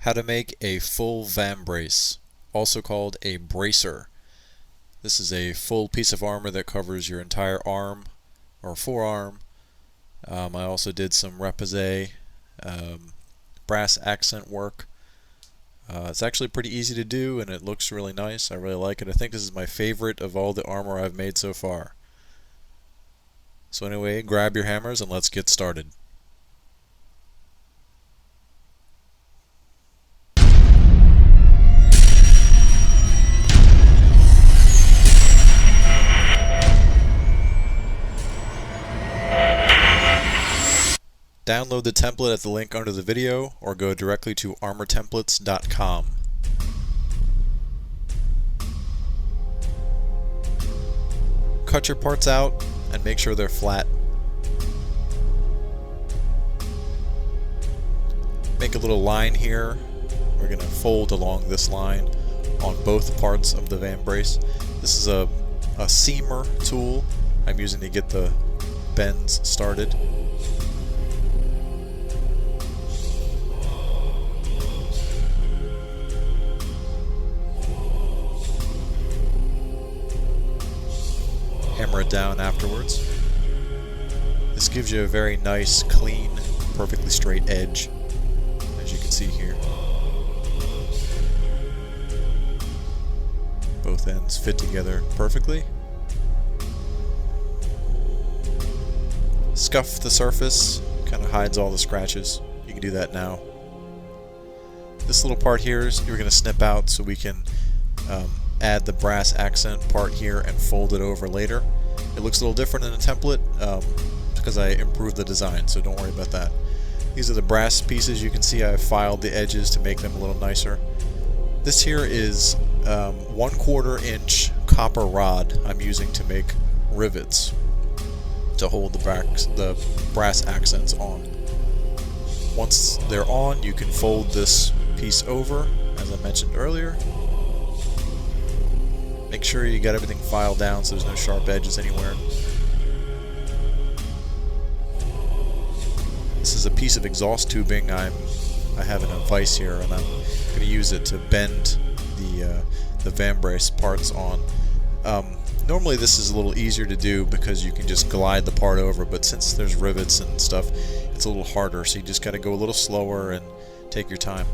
How to make a full vambrace, also called a bracer. This is a full piece of armor that covers your entire arm or forearm. I also did some repoussé brass accent work. It's actually pretty easy to do and it looks really nice. I really like it. I think this is my favorite of all the armor I've made so far. So anyway, grab your hammers and let's get started. Download the template at the link under the video or go directly to armortemplates.com. Cut your parts out and make sure they're flat. Make a little line here. We're going to fold along this line on both parts of the vambrace. This is a seamer tool I'm using to get the bends started. Hammer it down afterwards. This gives you a very nice, clean, perfectly straight edge, as you can see here. Both ends fit together perfectly. Scuff the surface, kind of hides all the scratches. You can do that now. This little part here is you're going to snip out so we can add the brass accent part here and fold it over later. It looks a little different in the template because I improved the design, so don't worry about that. These are the brass pieces. You can see I've filed the edges to make them a little nicer. This here is 1/4 inch copper rod I'm using to make rivets to hold the brass accents on. Once they're on, you can fold this piece over, as I mentioned earlier. Make sure you got everything filed down so there's no sharp edges anywhere. This is a piece of exhaust tubing I have in a vise here, and I'm going to use it to bend the vambrace parts on. Normally this is a little easier to do because you can just glide the part over, but since there's rivets and stuff, it's a little harder, so you just got to go a little slower and take your time.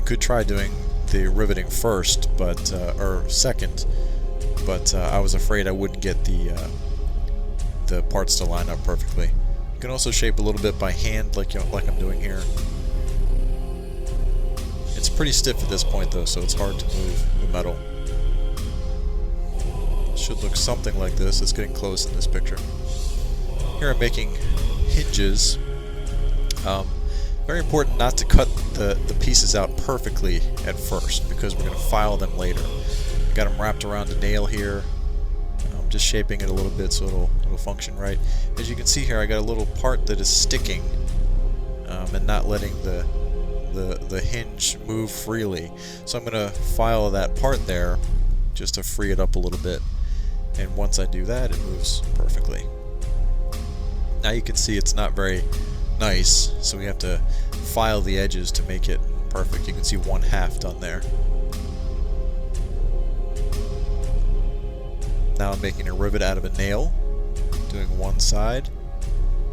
Could try doing the riveting first, or second, but I was afraid I wouldn't get the parts to line up perfectly. You can also shape a little bit by hand, like I'm doing here. It's pretty stiff at this point though, so it's hard to move the metal. It should look something like this. It's getting close in this picture. Here I'm making hinges. Very important not to cut the pieces out perfectly at first because we're going to file them later. I got them wrapped around a nail here. I'm just shaping it a little bit so it'll function right. As you can see here, I got a little part that is sticking and not letting the hinge move freely. So I'm going to file that part there just to free it up a little bit. And once I do that, it moves perfectly. Now you can see it's not very nice, so we have to file the edges to make it perfect. You can see 1/2 done there. Now I'm making a rivet out of a nail, doing one side,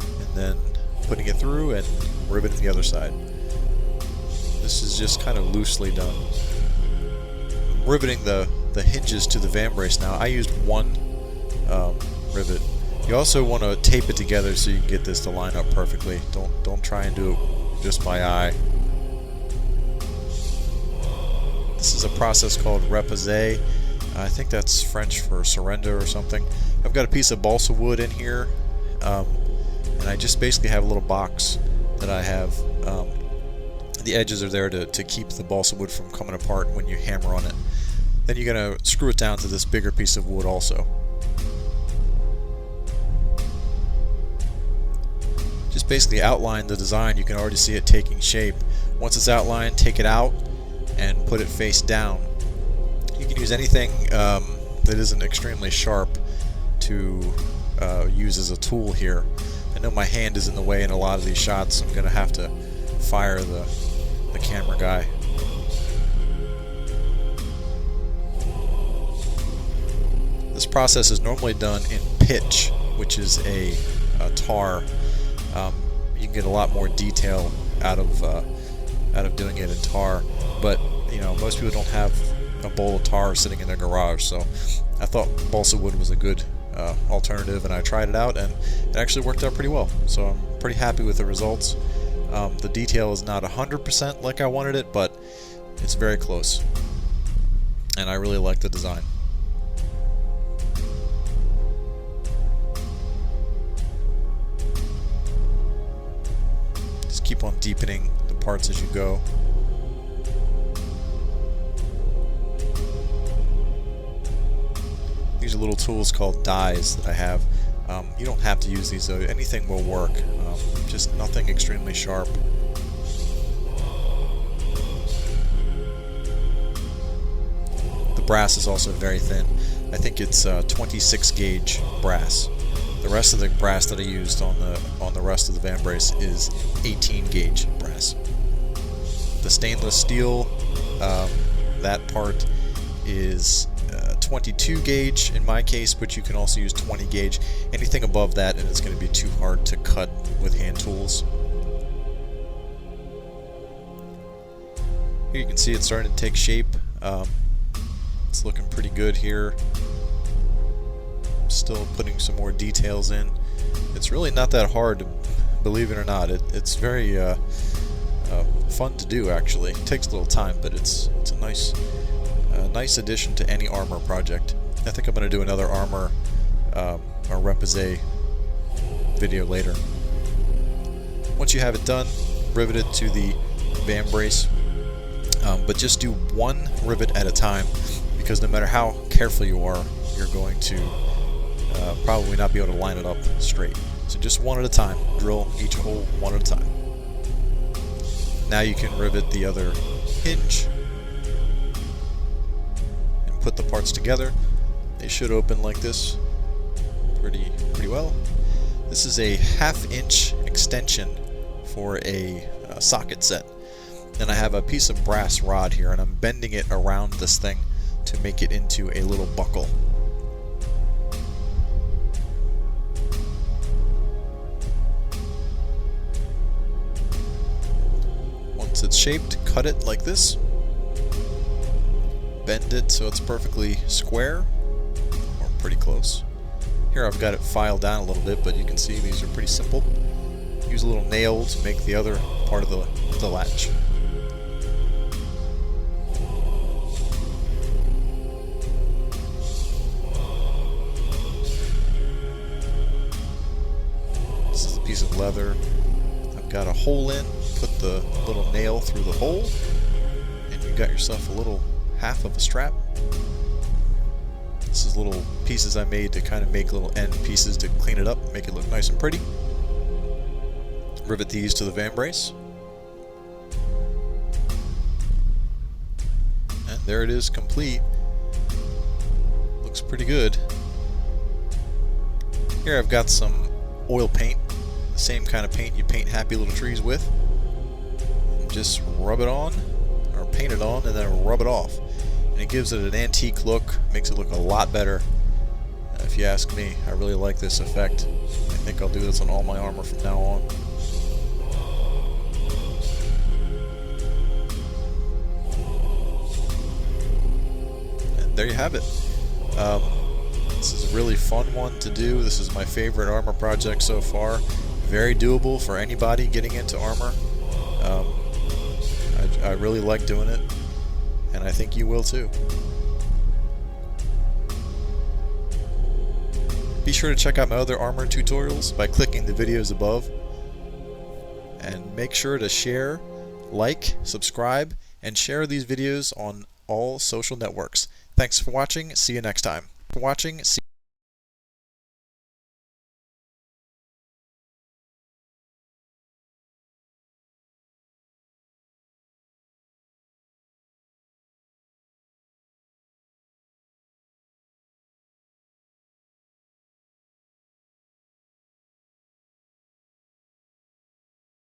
and then putting it through and riveting the other side. This is just kind of loosely done. I'm riveting the hinges to the vambrace now. I used one rivet. You also want to tape it together so you can get this to line up perfectly. Don't try and do it just by eye. This is a process called repoussé. I think that's French for surrender or something. I've got a piece of balsa wood in here, and I just basically have a little box that I have. The edges are there to keep the balsa wood from coming apart when you hammer on it. Then you're going to screw it down to this bigger piece of wood also. Just basically outline the design. You can already see it taking shape. Once it's outlined, take it out and put it face down. You can use anything that isn't extremely sharp to use as a tool here. I know my hand is in the way in a lot of these shots. I'm going to have to fire the camera guy. This process is normally done in pitch, which is a tar. You can get a lot more detail out of doing it in tar, but most people don't have a bowl of tar sitting in their garage, so I thought balsa wood was a good alternative, and I tried it out, and it actually worked out pretty well. So I'm pretty happy with the results. The detail is not 100% like I wanted it, but it's very close, and I really like the design. Just keep on deepening the parts as you go. These are little tools called dies that I have. You don't have to use these though, anything will work, just nothing extremely sharp. The brass is also very thin. I think it's 26 gauge brass. The rest of the brass that I used on the rest of the Vambrace is 18 gauge brass. The stainless steel, that part is 22 gauge in my case, but you can also use 20 gauge. Anything above that and it's going to be too hard to cut with hand tools. Here you can see it's starting to take shape. It's looking pretty good here. Still putting some more details in. It's really not that hard, believe it or not. It's very fun to do actually. It takes a little time, but it's a nice addition to any armor project. I think I'm going to do another armor or repoussé video later. Once you have it done, rivet it to the Vambrace, but just do one rivet at a time, because no matter how careful you are, you're going to probably not be able to line it up straight. So just one at a time. Drill each hole one at a time. Now you can rivet the other hinge and put the parts together. They should open like this pretty well. This is a 1/2 inch extension for a socket set. Then I have a piece of brass rod here, and I'm bending it around this thing to make it into a little buckle. Once it's shaped, cut it like this. Bend it so it's perfectly square, or pretty close. Here I've got it filed down a little bit, but you can see these are pretty simple. Use a little nail to make the other part of the latch. This is a piece of leather. I've got a hole in, put the little nail through the hole, and you got yourself a little 1/2 of a strap. This is little pieces I made to kind of make little end pieces to clean it up, make it look nice and pretty. Rivet these to the Vambrace. And there it is, complete. Looks pretty good. Here I've got some oil paint, the same kind of paint you paint happy little trees with. And just rub it on, or paint it on, and then rub it off. And it gives it an antique look, makes it look a lot better. If you ask me, I really like this effect. I think I'll do this on all my armor from now on. And there you have it. This is a really fun one to do. This is my favorite armor project so far. Very doable for anybody getting into armor. I really like doing it, and I think you will too. Be sure to check out my other armor tutorials by clicking the videos above. And make sure to share, like, subscribe, and share these videos on all social networks. Thanks for watching. See you next time.